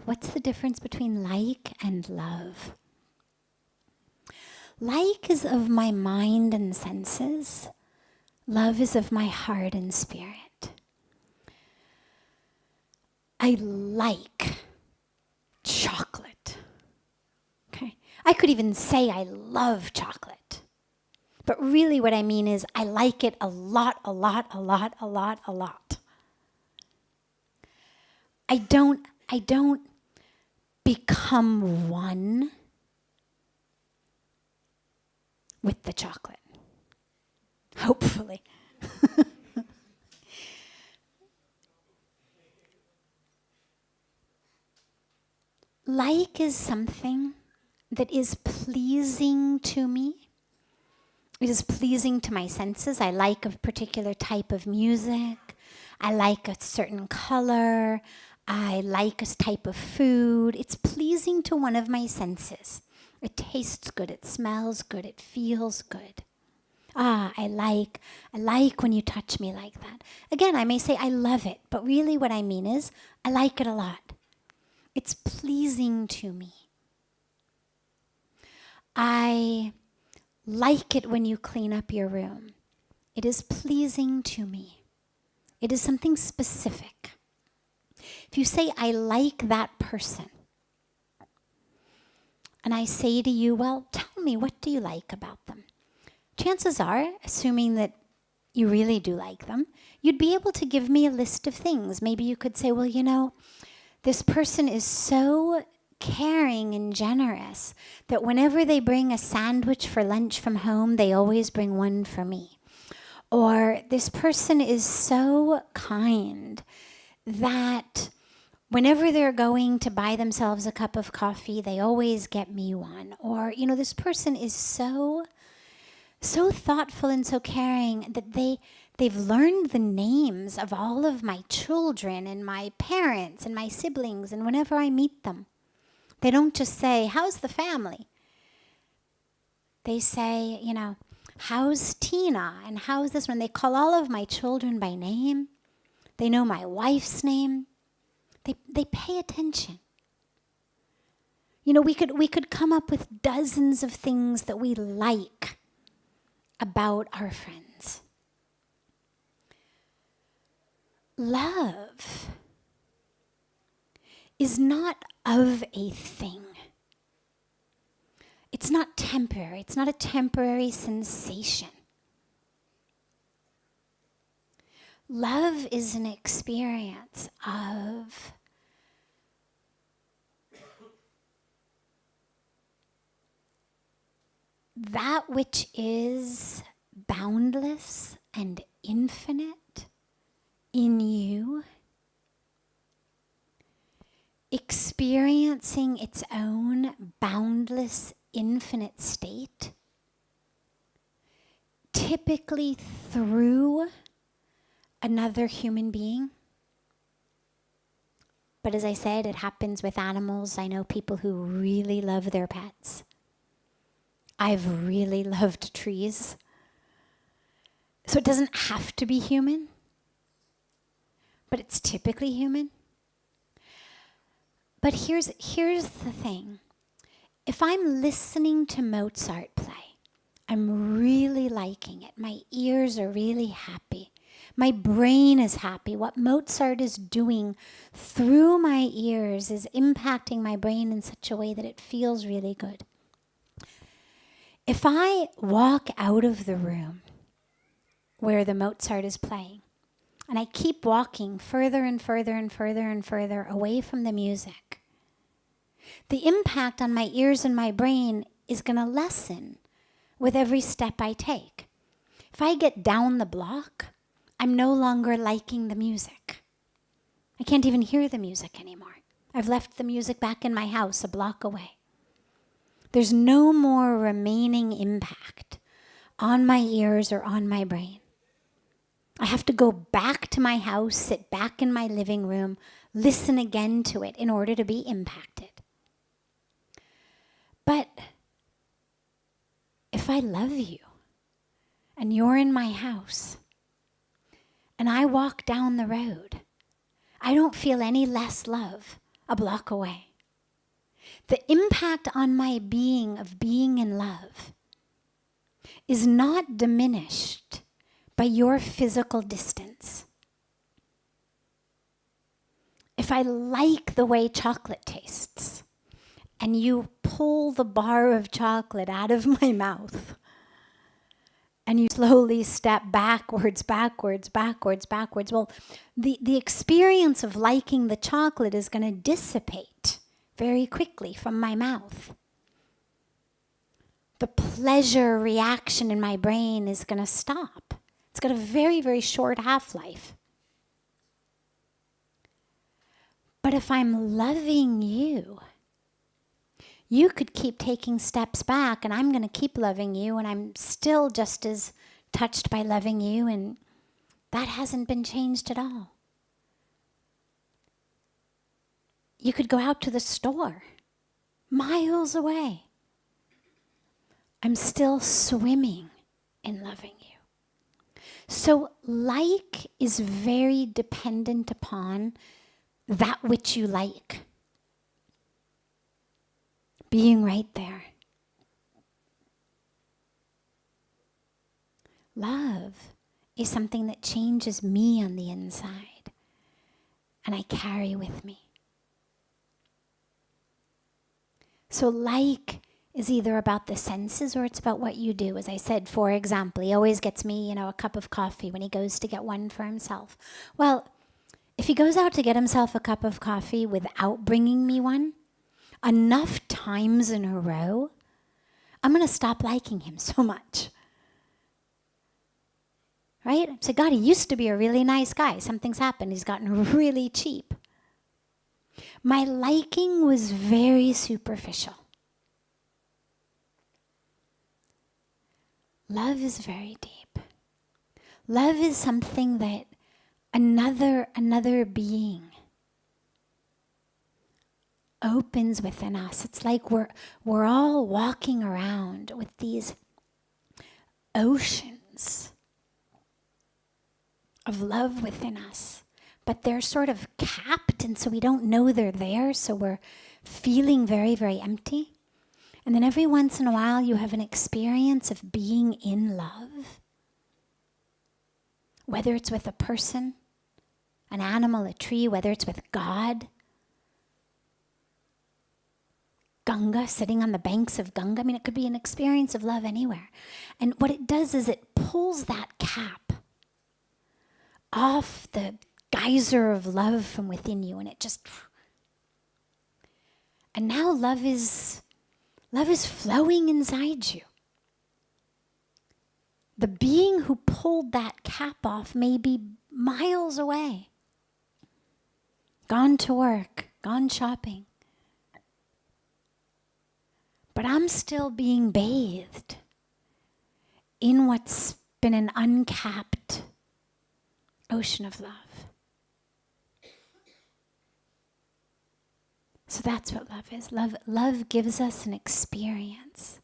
What's the difference between like and love? Like is of my mind and senses. Love is of my heart and spirit. I like chocolate. Okay? I could even say I love chocolate. But really what I mean is I like it a lot, a lot, a lot, a lot, a lot. I don't become one with the chocolate. Hopefully. Like is something that is pleasing to me. It is pleasing to my senses. I like a particular type of music. I like a certain color. I like a type of food. It's pleasing to one of my senses. It tastes good. It smells good. It feels good. I like when you touch me like that. Again, I may say I love it, but really what I mean is I like it a lot. It's pleasing to me. I like it when you clean up your room. It is pleasing to me. It is something specific. If you say, I like that person, and I say to you, well, tell me, what do you like about them? Chances are, assuming that you really do like them, you'd be able to give me a list of things. Maybe you could say, well, you know, this person is so caring and generous that whenever they bring a sandwich for lunch from home, they always bring one for me. Or this person is so kind that whenever they're going to buy themselves a cup of coffee, they always get me one. Or, you know, this person is so thoughtful and so caring that they've learned the names of all of my children and my parents and my siblings, and whenever I meet them, they don't just say, how's the family? They say, you know, how's Tina and how's this one? They call all of my children by name. They know my wife's name. They pay attention. You know, we could come up with dozens of things that we like about our friends. Love is not of a thing. It's not temporary. It's not a temporary sensation. Love is an experience of that which is boundless and infinite in you, experiencing its own boundless, infinite state, typically through another human being. But as I said, it happens with animals. I know people who really love their pets. I've really loved trees. So it doesn't have to be human, but it's typically human. But here's the thing. If I'm listening to Mozart play, I'm really liking it. My ears are really happy. My brain is happy. What Mozart is doing through my ears is impacting my brain in such a way that it feels really good. If I walk out of the room where the Mozart is playing, and I keep walking further and further and further and further away from the music, the impact on my ears and my brain is going to lessen with every step I take. If I get down the block, I'm no longer liking the music. I can't even hear the music anymore. I've left the music back in my house a block away. There's no more remaining impact on my ears or on my brain. I have to go back to my house, sit back in my living room, listen again to it in order to be impacted. But if I love you and you're in my house and I walk down the road, I don't feel any less love a block away. The impact on my being of being in love is not diminished by your physical distance. If I like the way chocolate tastes, and you pull the bar of chocolate out of my mouth, and you slowly step backwards, well, the experience of liking the chocolate is going to dissipate very quickly from my mouth. The pleasure reaction in my brain is going to stop. It's got a very, very short half-life. But if I'm loving you, you could keep taking steps back and I'm going to keep loving you and I'm still just as touched by loving you, and that hasn't been changed at all. You could go out to the store, miles away. I'm still swimming in loving you. So like is very dependent upon that which you like. Being right there. Love is something that changes me on the inside and I carry with me. So like is either about the senses or it's about what you do. As I said, for example, he always gets me, a cup of coffee when he goes to get one for himself. Well, if he goes out to get himself a cup of coffee without bringing me one, enough times in a row, I'm going to stop liking him so much. Right? So God, he used to be a really nice guy. Something's happened. He's gotten really cheap. My liking was very superficial. Love is very deep. Love is something that another being opens within us. It's like we're all walking around with these oceans of love within us, but they're sort of capped, and so we don't know they're there, so we're feeling very, very empty. And then every once in a while you have an experience of being in love, whether it's with a person, an animal, a tree, whether it's with God, Ganga, sitting on the banks of Ganga. I mean, it could be an experience of love anywhere. And what it does is it pulls that cap off the geyser of love from within you, and it just... And now love is flowing inside you. The being who pulled that cap off may be miles away, gone to work, gone shopping. But I'm still being bathed in what's been an uncapped ocean of love. So that's what love is. Love gives us an experience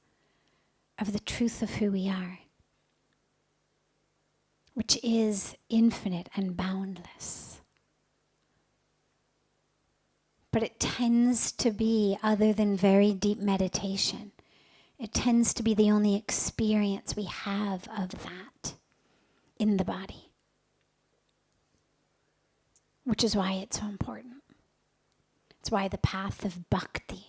of the truth of who we are, which is infinite and boundless. But it tends to be, other than very deep meditation, it tends to be the only experience we have of that in the body, which is why it's so important. It's why the path of bhakti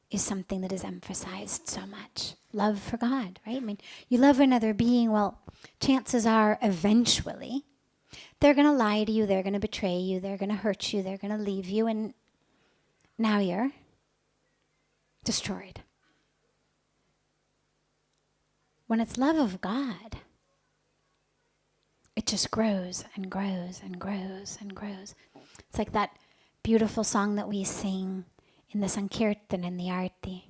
is something that is emphasized so much. Love for God, right? I mean, you love another being, well, chances are eventually they're going to lie to you, they're going to betray you, they're going to hurt you, they're going to leave you, and now you're destroyed. When it's love of God, it just grows and grows and grows and grows. It's like that beautiful song that we sing in the Sankirtan and the Arti.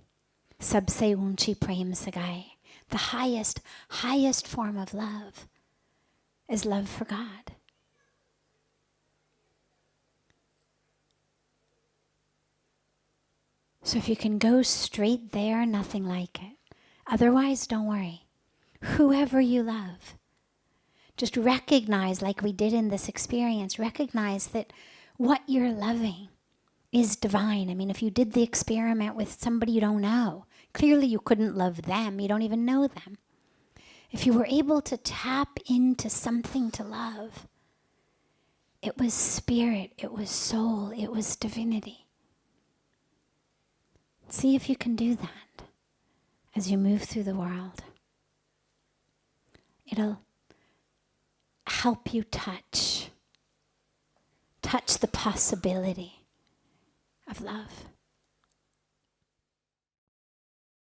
Sabse unchi prem sagai. The highest form of love is love for God. So if you can go straight there, nothing like it. Otherwise, don't worry. Whoever you love, just recognize, like we did in this experience, recognize that what you're loving is divine. I mean, if you did the experiment with somebody you don't know, clearly you couldn't love them. You don't even know them. If you were able to tap into something to love, it was spirit, it was soul, it was divinity. See if you can do that as you move through the world. It'll help you touch the possibility of love.